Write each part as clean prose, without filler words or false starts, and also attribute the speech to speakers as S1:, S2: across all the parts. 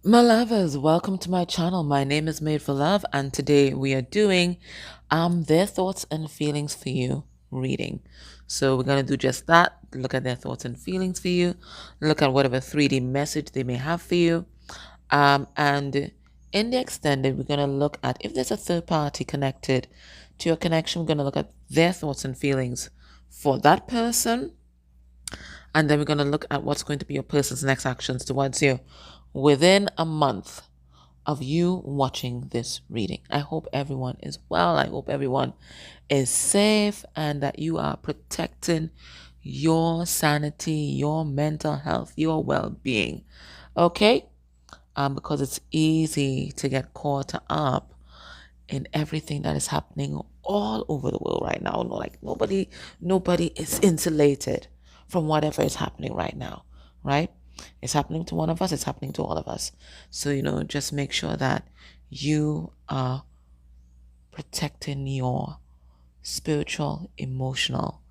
S1: My lovers, welcome to my channel. My name is Made for Love, and today we are doing their thoughts and feelings for you reading. So we're gonna do just that. Look at their thoughts and feelings for you. Look at whatever 3D message they may have for you. And in the extended, we're gonna look at if there's a third party connected to your connection. We're gonna look at their thoughts and feelings for that person, and then we're going to look at what's going to be your person's next actions towards you within a month of you watching this reading. I hope everyone is well. I hope everyone is safe and that you are protecting your sanity, your mental health, your well-being. Okay? Because it's easy to get caught up in everything that is happening all over the world right now. Like nobody is insulated from whatever is happening right now, right? It's happening to one of us, it's happening to all of us. So, just make sure that you are protecting your spiritual, emotional,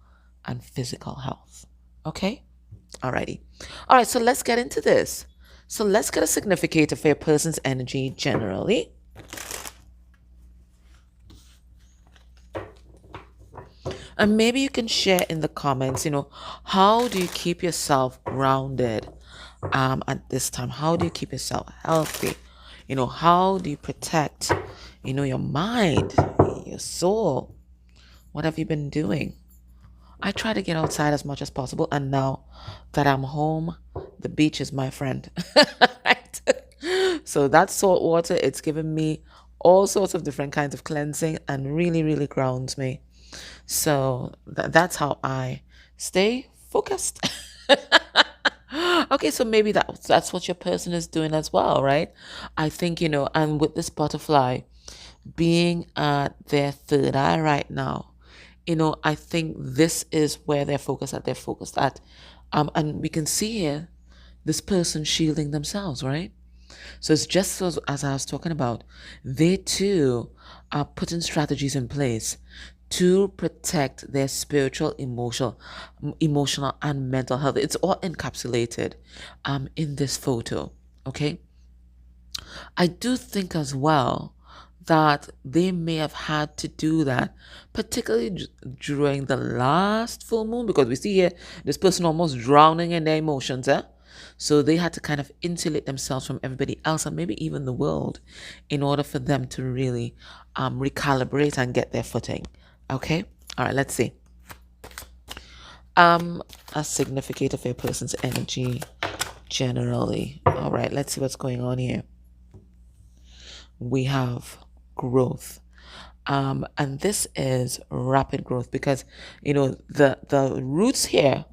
S1: and physical health. Okay? Alrighty. All right, so let's get into this. So let's get a significator for your person's energy generally. And maybe you can share in the comments, how do you keep yourself grounded at this time? How do you keep yourself healthy? How do you protect, your mind, your soul? What have you been doing? I try to get outside as much as possible. And now that I'm home, the beach is my friend. Right? So that salt water, it's given me all sorts of different kinds of cleansing and really, really grounds me. So that's how I stay focused. Okay, so maybe that's what your person is doing as well, right? I think, and with this butterfly being at their third eye right now, I think this is where they're focused at. And we can see here this person shielding themselves, right? So it's just as I was talking about, they too are putting strategies in place to protect their spiritual, emotional, and mental health. It's all encapsulated in this photo. Okay. I do think as well that they may have had to do that, particularly during the last full moon, because we see here this person almost drowning in their emotions. So they had to kind of insulate themselves from everybody else and maybe even the world in order for them to really recalibrate and get their footing. Okay? All right, let's see. A significator for a person's energy generally. All right, let's see what's going on here. We have growth. And this is rapid growth because, the roots here,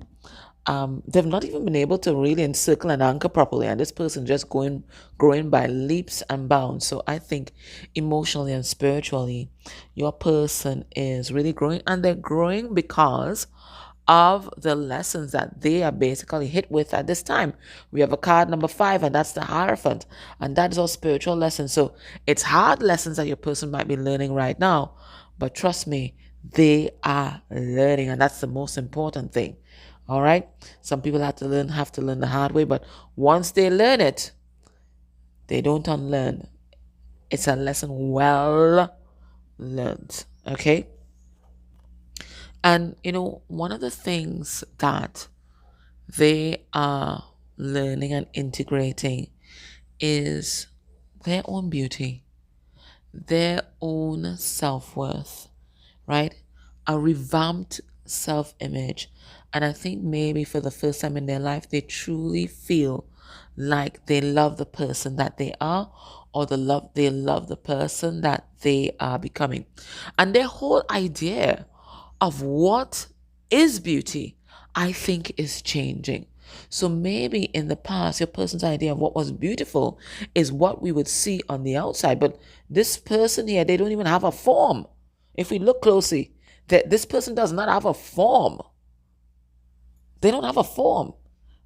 S1: they've not even been able to really encircle and anchor properly, and this person just growing by leaps and bounds. So I think emotionally and spiritually, your person is really growing, and they're growing because of the lessons that they are basically hit with at this time. We have a card number 5, and that's the Hierophant, and that is our spiritual lessons. So it's hard lessons that your person might be learning right now, but trust me, they are learning, and that's the most important thing. All right. Some people have to learn the hard way, but once they learn it, they don't unlearn. It's a lesson well learned. Okay. And one of the things that they are learning and integrating is their own beauty, their own self-worth, right? A revamped self-image. And I think maybe for the first time in their life, they truly feel like they love the person that they are, or they love the person that they are becoming. And their whole idea of what is beauty, I think, is changing. So maybe in the past, your person's idea of what was beautiful is what we would see on the outside. But this person here, they don't even have a form. If we look closely, this person does not have a form. They don't have a form,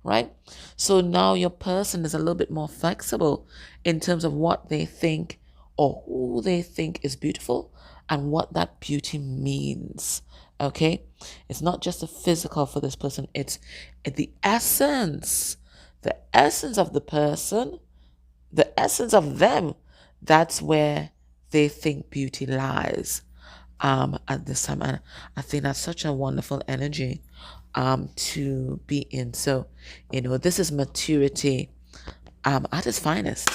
S1: right? So now your person is a little bit more flexible in terms of what they think or who they think is beautiful and what that beauty means. Okay? It's not just the physical for this person, it's the essence of the person the essence of them, that's where they think beauty lies at this time. And I think that's such a wonderful energy to be in. So, this is maturity at its finest.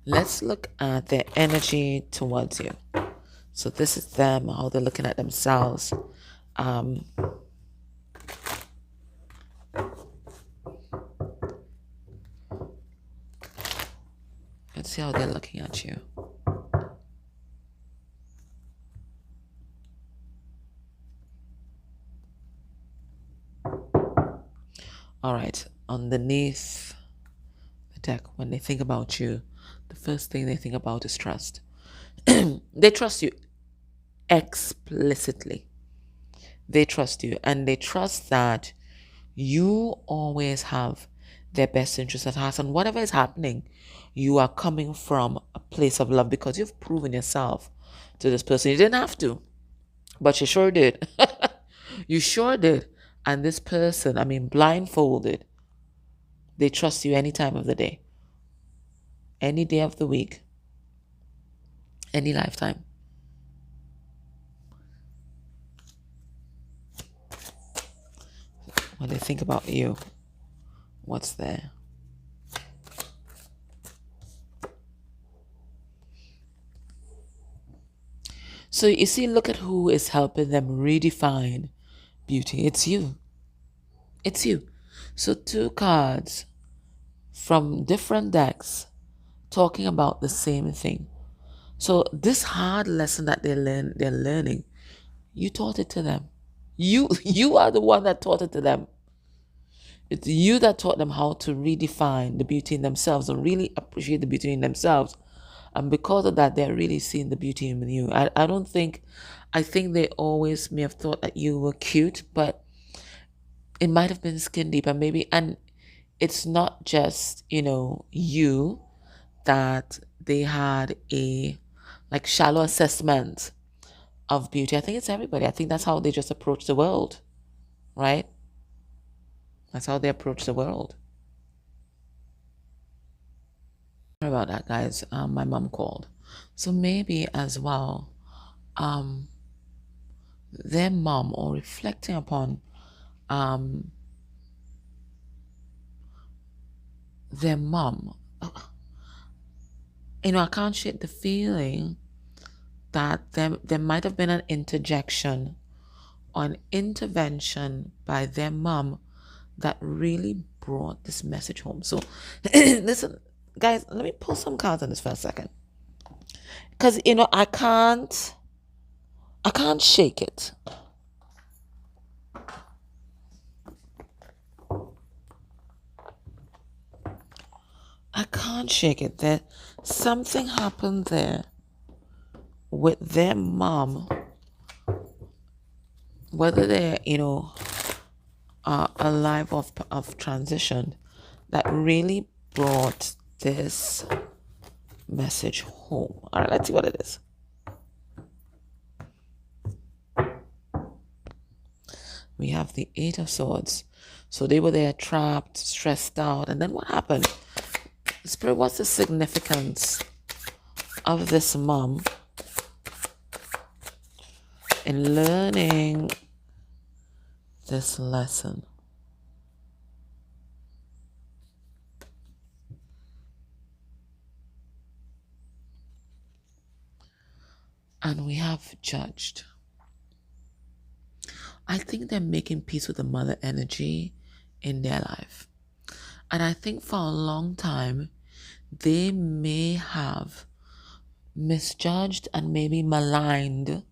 S1: Let's look at their energy towards you. So this is them, how they're looking at themselves. Um, let's see how they're looking at you. All right, underneath the deck, when they think about you, the first thing they think about is trust. They trust you explicitly. They trust you, and they trust that you always have their best interest at heart. And whatever is happening, you are coming from a place of love because you've proven yourself to this person. You didn't have to, but you sure did. You sure did. And this person, I mean, blindfolded, they trust you any time of the day, any day of the week, any lifetime. When they think about you, what's there? So you see, look at who is helping them redefine beauty. It's you. It's you. So two cards from different decks talking about the same thing. So this hard lesson that they're learning, you taught it to them. You are the one that taught it to them. It's you that taught them how to redefine the beauty in themselves and really appreciate the beauty in themselves. And because of that, they're really seeing the beauty in you. I think they always may have thought that you were cute, but it might have been skin deep and maybe, and it's not just, you that they had a like shallow assessment of beauty. I think it's everybody. I think that's how they just approach the world, right? That's how they approach the world. Sorry about that, guys. My mom called. So maybe as well, um, their mom or reflecting upon um, their mom, I can't shake the feeling that there might have been an interjection or an intervention by their mom that really brought this message home. So listen, guys, let me pull some cards on this for a second. Because I can't shake it. I can't shake it. That something happened there with their mom, whether they're, alive of transition, that really brought this message home. All right, let's see what it is. We have the Eight of Swords. So they were there trapped, stressed out. And then what happened? Spirit, what's the significance of this mom in learning this lesson? And we have judged. I think they're making peace with the mother energy in their life. And I think for a long time, they may have misjudged and maybe maligned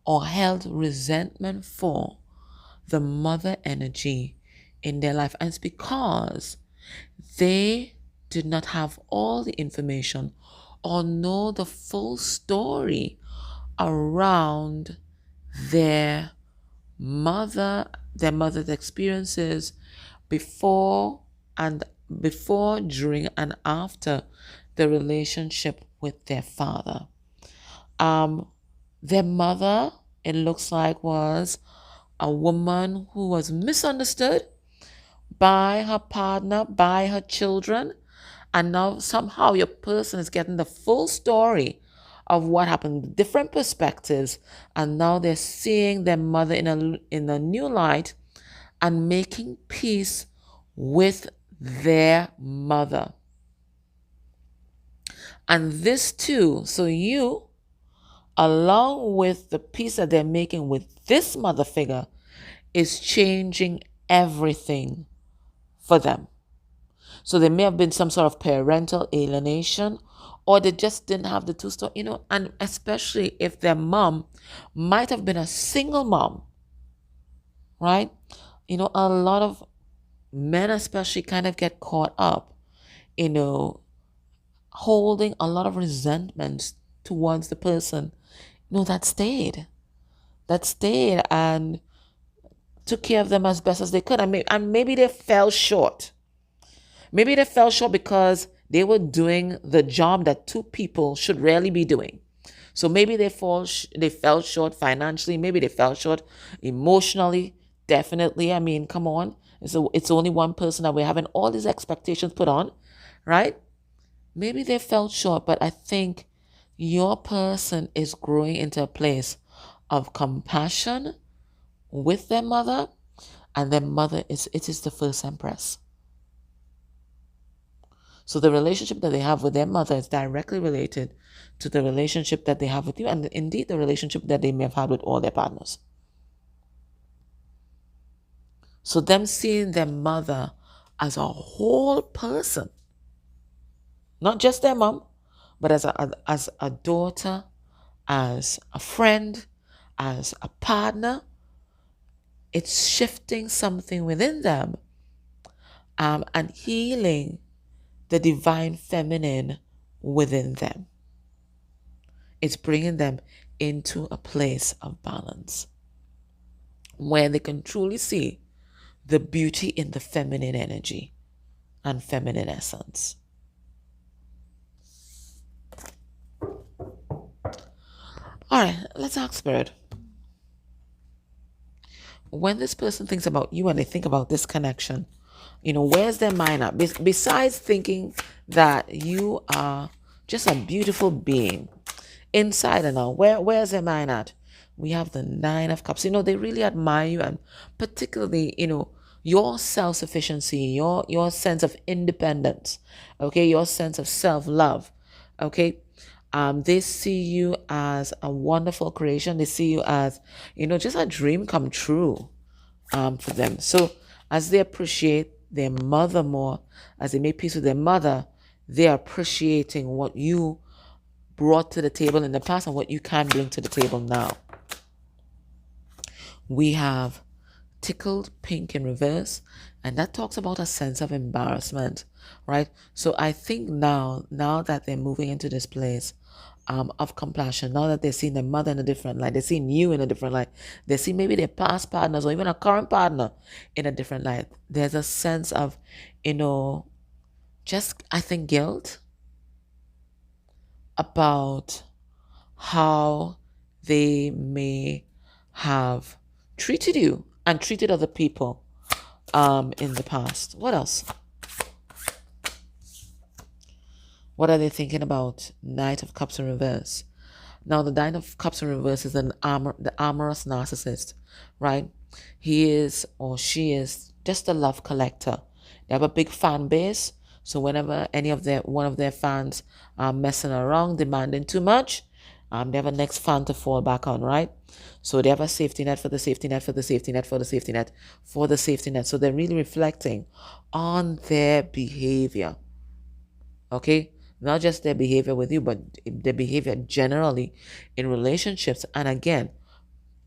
S1: or held resentment for the mother energy in their life. And it's because they did not have all the information or know the full story around their mother's experiences before, during, and after the relationship with their father. Their mother, it looks like, was a woman who was misunderstood by her partner, by her children. And now somehow your person is getting the full story of what happened, different perspectives, and now they're seeing their mother in a new light and making peace with their mother. And this too, so you, along with the peace that they're making with this mother figure, is changing everything for them. So there may have been some sort of parental alienation, or they just didn't have the two story, and especially if their mom might have been a single mom, right? A lot of men especially kind of get caught up, you know, holding a lot of resentment towards the person, that stayed and took care of them as best as they could. And maybe they fell short. Maybe they fell short because they were doing the job that two people should really be doing. So maybe they fell short financially. Maybe they fell short emotionally. Definitely. I mean, come on. It's only one person that we're having all these expectations put on, right? Maybe they fell short, but I think your person is growing into a place of compassion with their mother, and their mother is the first empress. So the relationship that they have with their mother is directly related to the relationship that they have with you, and indeed the relationship that they may have had with all their partners. So them seeing their mother as a whole person, not just their mom, but as a daughter, as a friend, as a partner, it's shifting something within them, and healing the divine feminine within them. It's bringing them into a place of balance where they can truly see the beauty in the feminine energy and feminine essence. All right, let's ask Spirit. When this person thinks about you and they think about this connection, where's their mind at? Besides thinking that you are just a beautiful being, inside and out, where's their mind at? We have the Nine of Cups. They really admire you, and particularly, your self-sufficiency, your sense of independence, okay, your sense of self-love, okay. They see you as a wonderful creation. They see you as, just a dream come true, for them. So as they appreciate their mother more, as they make peace with their mother, they are appreciating what you brought to the table in the past and what you can bring to the table now. We have tickled pink in reverse, and that talks about a sense of embarrassment, right? So I think now that they're moving into this place of compassion, now that they're seeing their mother in a different light, they're seeing you in a different light, they see maybe their past partners or even a current partner in a different light, there's a sense of, just, I think, guilt about how they may have treated you and treated other people in the past. What else? What are they thinking about? Knight of Cups in reverse. Now, the Knight of Cups in reverse is the amorous narcissist, right? He is or she is just a love collector. They have a big fan base. So whenever one of their fans are messing around, demanding too much, they have a next fan to fall back on, right? So they have a safety net for the safety net for the safety net for the safety net for the safety net. So they're really reflecting on their behavior, okay? Not just their behavior with you, but their behavior generally in relationships. And again,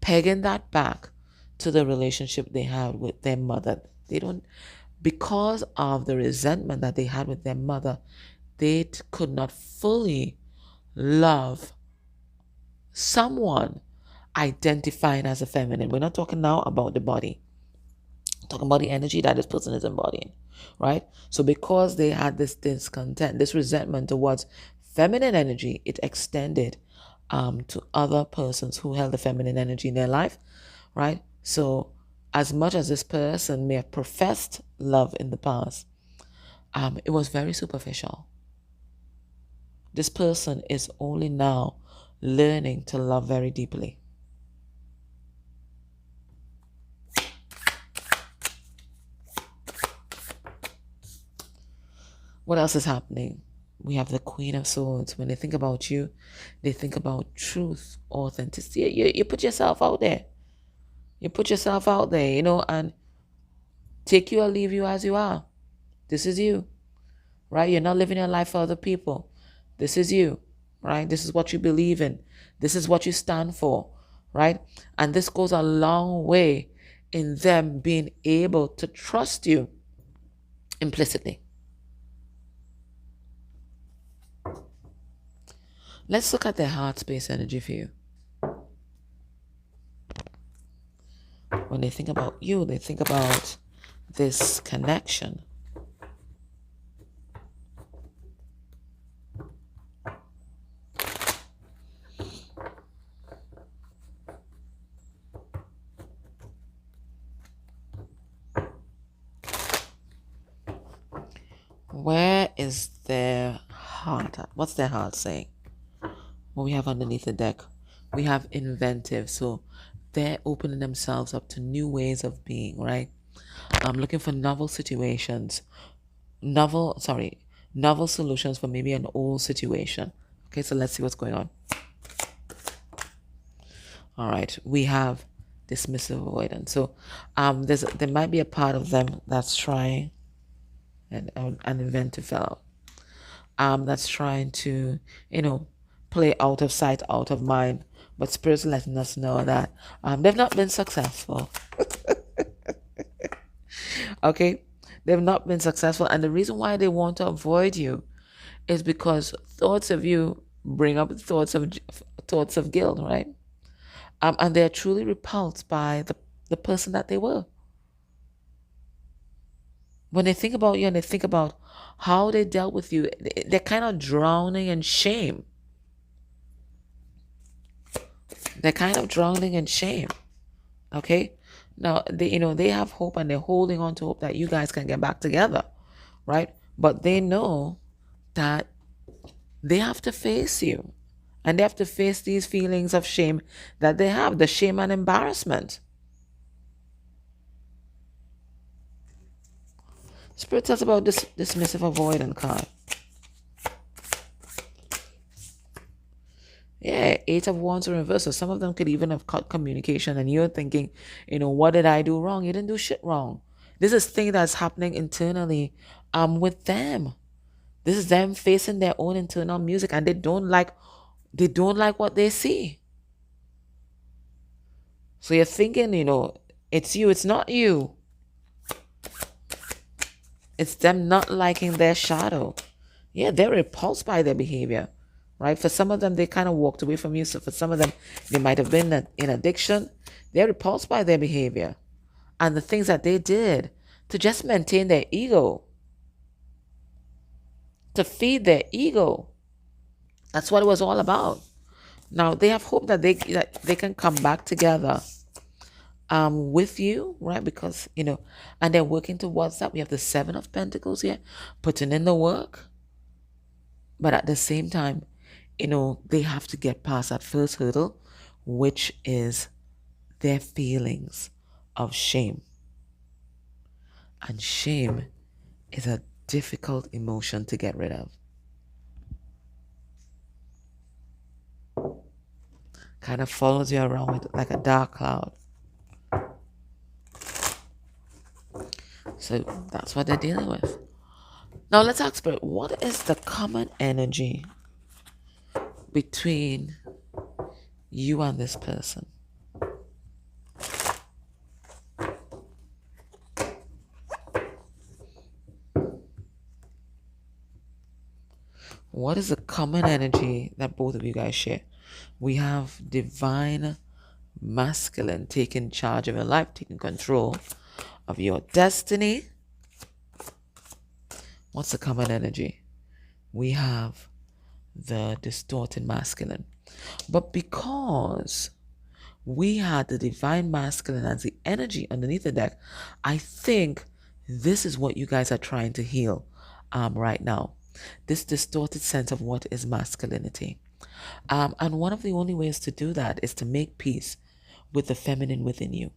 S1: pegging that back to the relationship they had with their mother. Because of the resentment that they had with their mother, they could not fully love someone identifying as a feminine. We're not talking now about the body. We're talking about the energy that this person is embodying, right? So because they had this discontent, this resentment towards feminine energy, it extended to other persons who held the feminine energy in their life, right? So As much as this person may have professed love in the past, it was very superficial. This person is only now learning to love very deeply. What else is happening? We have the Queen of Swords. When they think about you, they think about truth, authenticity. You put yourself out there. You put yourself out there, and take you or leave you as you are. This is you, right? You're not living your life for other people. This is you, right? This is what you believe in. This is what you stand for, right? And this goes a long way in them being able to trust you implicitly. Let's look at their heart space energy for you. When they think about you, they think about this connection. Where is their heart at? What's their heart saying? What we have underneath the deck? We have inventive. So they're opening themselves up to new ways of being, right? I'm looking for novel situations. Novel solutions for maybe an old situation. Okay, so let's see what's going on. All right, we have dismissive avoidance. So there might be a part of them that's trying, an inventive fellow, that's trying to, play out of sight, out of mind. But Spirit's letting us know that they've not been successful. Okay, they've not been successful, and the reason why they want to avoid you is because thoughts of you bring up thoughts of guilt, right? And they're truly repulsed by the person that they were. When they think about you and they think about how they dealt with you, they're kind of drowning in shame. They're kind of drowning in shame. Okay? Now, they have hope and they're holding on to hope that you guys can get back together, right? But they know that they have to face you. And they have to face these feelings of shame that they have, the shame and embarrassment. Spirit tells about this dismissive avoidant card. Yeah, 8 of Wands in reverse. So some of them could even have cut communication and you're thinking, what did I do wrong? You didn't do shit wrong. This is thing that's happening internally with them. This is them facing their own internal music and they don't like what they see. So you're thinking, it's you, it's not you. It's them not liking their shadow. Yeah, they're repulsed by their behavior, right? For some of them, they kind of walked away from you. So for some of them, they might have been in addiction. They're repulsed by their behavior and the things that they did to just maintain their ego, to feed their ego. That's what it was all about. Now, they have hope that they can come back together with you, right? Because, and they're working towards that. We have the 7 of Pentacles here, putting in the work. But at the same time, they have to get past that first hurdle, which is their feelings of shame. And shame is a difficult emotion to get rid of. Kind of follows you around with like a dark cloud. So that's what they're dealing with. Now let's ask Spirit, what is the common energy between you and this person? What is the common energy that both of you guys share? We have divine masculine taking charge of your life, taking control of your destiny. What's the common energy? We have the distorted masculine. But because we had the divine masculine as the energy underneath the deck. I think this is what you guys are trying to heal right now. This distorted sense of what is masculinity. And one of the only ways to do that is to make peace with the feminine within you.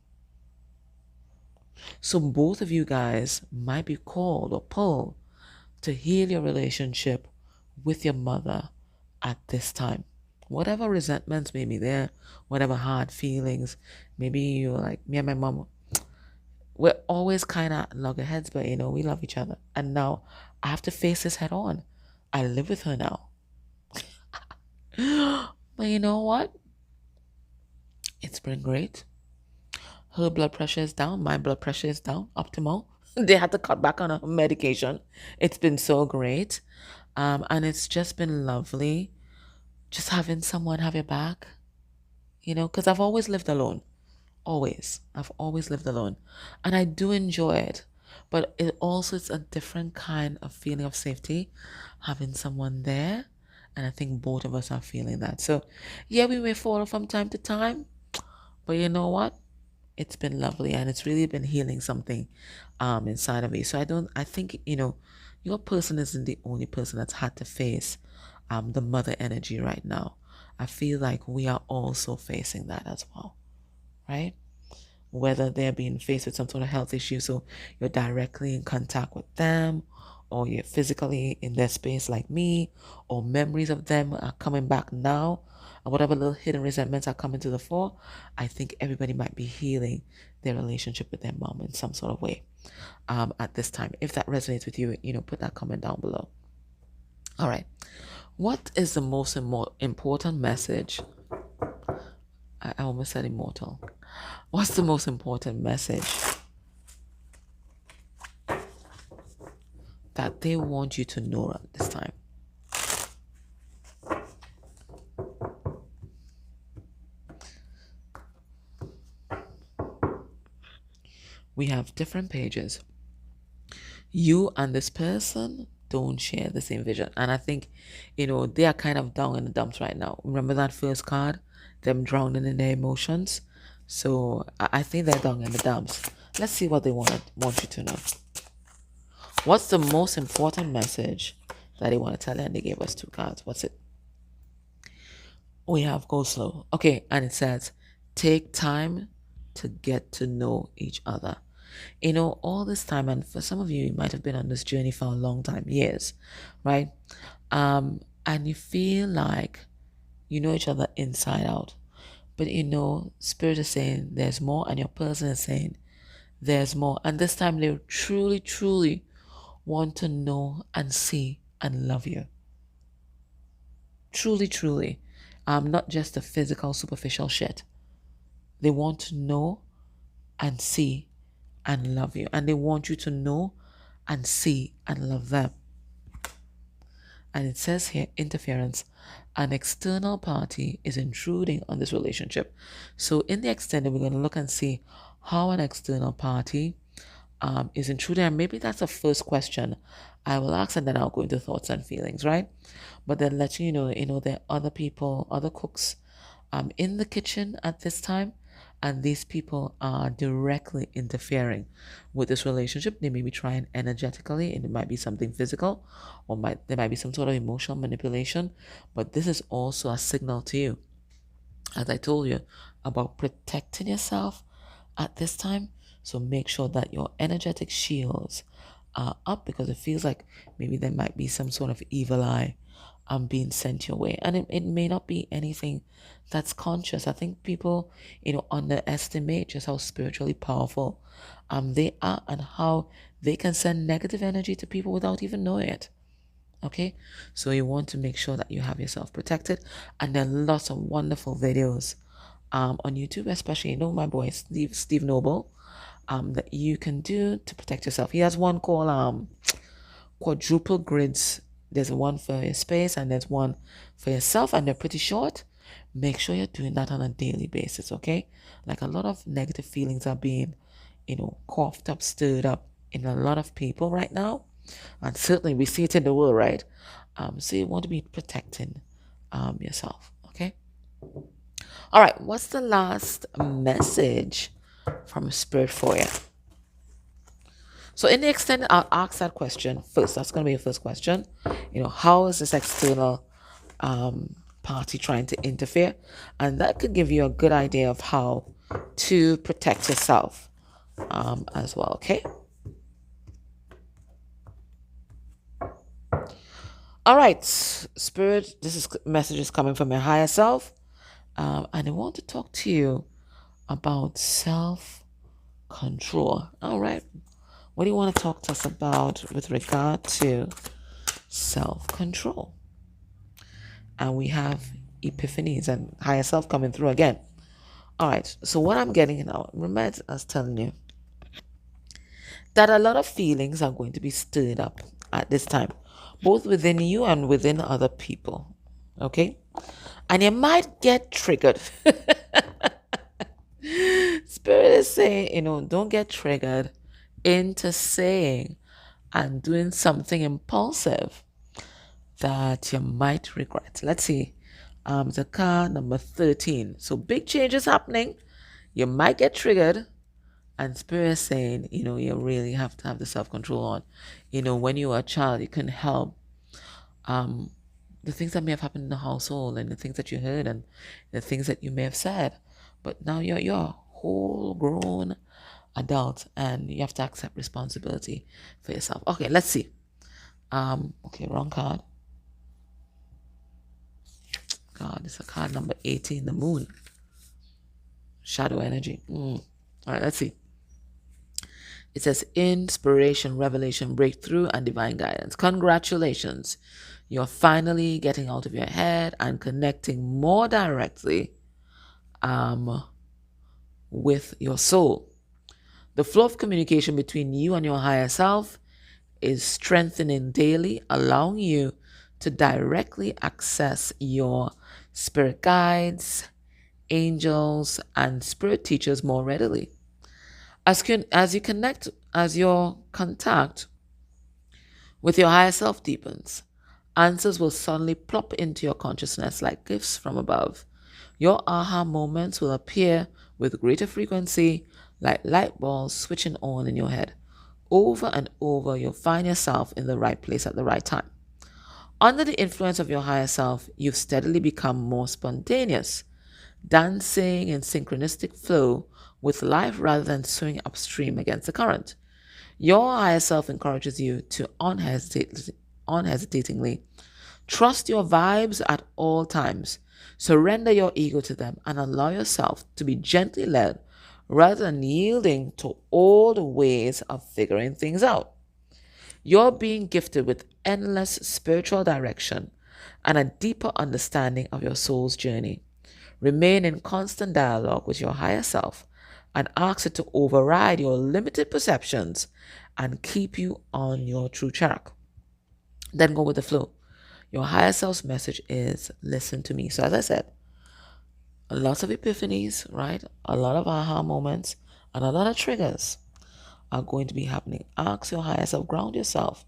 S1: So both of you guys might be called or pulled to heal your relationship with your mother at this time. Whatever resentments may be there, whatever hard feelings, maybe you're like, me and my mom, we're always kind of loggerheads, but we love each other. And now I have to face this head on. I live with her now. But you know what? It's been great. Her blood pressure is down. My blood pressure is down, optimal. They had to cut back on her medication. It's been so great. And it's just been lovely just having someone have your back, because I've always lived alone. Always. I've always lived alone. And I do enjoy it. But it also is a different kind of feeling of safety having someone there. And I think both of us are feeling that. So, yeah, we may fall from time to time. But you know what? It's been lovely and it's really been healing something inside of me. So I think, your person isn't the only person that's had to face the mother energy right now. I feel like we are also facing that as well, right? Whether they're being faced with some sort of health issue, so you're directly in contact with them, or you're physically in their space like me, or memories of them are coming back now, and whatever little hidden resentments are coming to the fore, I think everybody might be healing their relationship with their mom in some sort of way at this time. If that resonates with you, put that comment down below. All right. What is the most important message? I almost said immortal. What's the most important message that they want you to know at this time? We have different pages. You and this person don't share the same vision. And I think, they are kind of down in the dumps right now. Remember that first card? Them drowning in their emotions. So I think they're down in the dumps. Let's see what they want you to know. What's the most important message that they want to tell you? And they gave us 2 cards. What's it? We have go slow. Okay, and it says, take time to get to know each other. All this time, and for some of you, you might have been on this journey for a long time, years, right? And you feel like you know each other inside out. But Spirit is saying there's more, and your person is saying there's more. And this time they truly, truly want to know and see and love you. Truly, truly. Not just the physical, superficial shit. They want to know and see and love you. And they want you to know and see and love them. And it says here, interference. An external party is intruding on this relationship. So in the extended, we're going to look and see how an external party is intruding. And maybe that's the first question I will ask, and then I'll go into thoughts and feelings, right? But then letting you know, there are other people, other cooks in the kitchen at this time. And these people are directly interfering with this relationship. They may be trying energetically, and it might be something physical, or there might be some sort of emotional manipulation. But this is also a signal to you, as I told you, about protecting yourself at this time. So make sure that your energetic shields are up, because it feels like maybe there might be some sort of evil eye being sent your way. And it may not be anything that's conscious. I think people, underestimate just how spiritually powerful they are, and how they can send negative energy to people without even knowing it. Okay, so you want to make sure that you have yourself protected. And there are lots of wonderful videos on YouTube, especially, my boy Steve Noble, that you can do to protect yourself. He has one called quadruple grids. There's one for your space and there's one for yourself, and they're pretty short. Make sure you're doing that on a daily basis, okay? Like, a lot of negative feelings are being, coughed up, stirred up in a lot of people right now. And certainly we see it in the world, right? So you want to be protecting yourself, okay? All right, what's the last message from Spirit for you? So in the extended, I'll ask that question first. That's going to be your first question. How is this external party trying to interfere? And that could give you a good idea of how to protect yourself as well. Okay. All right, Spirit. This is messages coming from your higher self, and I want to talk to you about self control. All right. What do you want to talk to us about with regard to self control? And we have epiphanies and higher self coming through again. All right. So what I'm getting now, remember I was telling you that a lot of feelings are going to be stirred up at this time, both within you and within other people. Okay. And you might get triggered. Spirit is saying, don't get triggered into saying and doing something impulsive that you might regret. Let's see. The card number 13. So big changes happening. You might get triggered. And Spirit is saying, you really have to have the self-control on. When you were a child, you couldn't help um, the things that may have happened in the household and the things that you heard and the things that you may have said. But now you're a whole grown adult and you have to accept responsibility for yourself. Okay, let's see. Okay, wrong card. God, it's a card number 18, the moon. Shadow energy. All right, let's see. It says inspiration, revelation, breakthrough, and divine guidance. Congratulations. You're finally getting out of your head and connecting more directly with your soul. The flow of communication between you and your higher self is strengthening daily, allowing you to directly access your spirit guides, angels, and spirit teachers more readily. As your contact with your higher self deepens, answers will suddenly plop into your consciousness like gifts from above. Your aha moments will appear with greater frequency, like light bulbs switching on in your head. Over and over, you'll find yourself in the right place at the right time. Under the influence of your higher self, you've steadily become more spontaneous, dancing in synchronistic flow with life rather than swimming upstream against the current. Your higher self encourages you to unhesitatingly trust your vibes at all times. Surrender your ego to them and allow yourself to be gently led rather than yielding to old ways of figuring things out. You're being gifted with endless spiritual direction and a deeper understanding of your soul's journey. Remain in constant dialogue with your higher self and ask it to override your limited perceptions and keep you on your true track. Then go with the flow. Your higher self's message is listen to me. So as I said, a lot of epiphanies, right? A lot of aha moments and a lot of triggers are going to be happening. Ask your higher self, ground yourself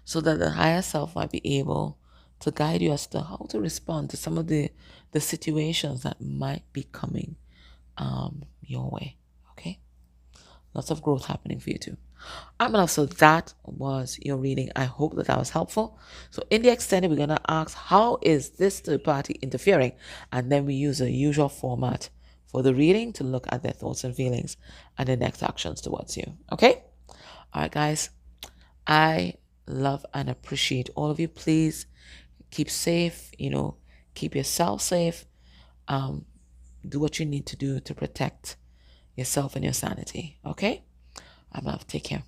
S1: so that the higher self might be able to guide you as to how to respond to some of the situations that might be coming your way. Okay? Lots of growth happening for you too. I'm enough. So that was your reading. I hope that was helpful. So in the extended, we're going to ask, how is this third party interfering? And then we use the usual format for the reading to look at their thoughts and feelings and the next actions towards you. Okay? All right, guys. I love and appreciate all of you. Please keep safe, keep yourself safe. Do what you need to do to protect yourself and your sanity. Okay? I'm out. Take care.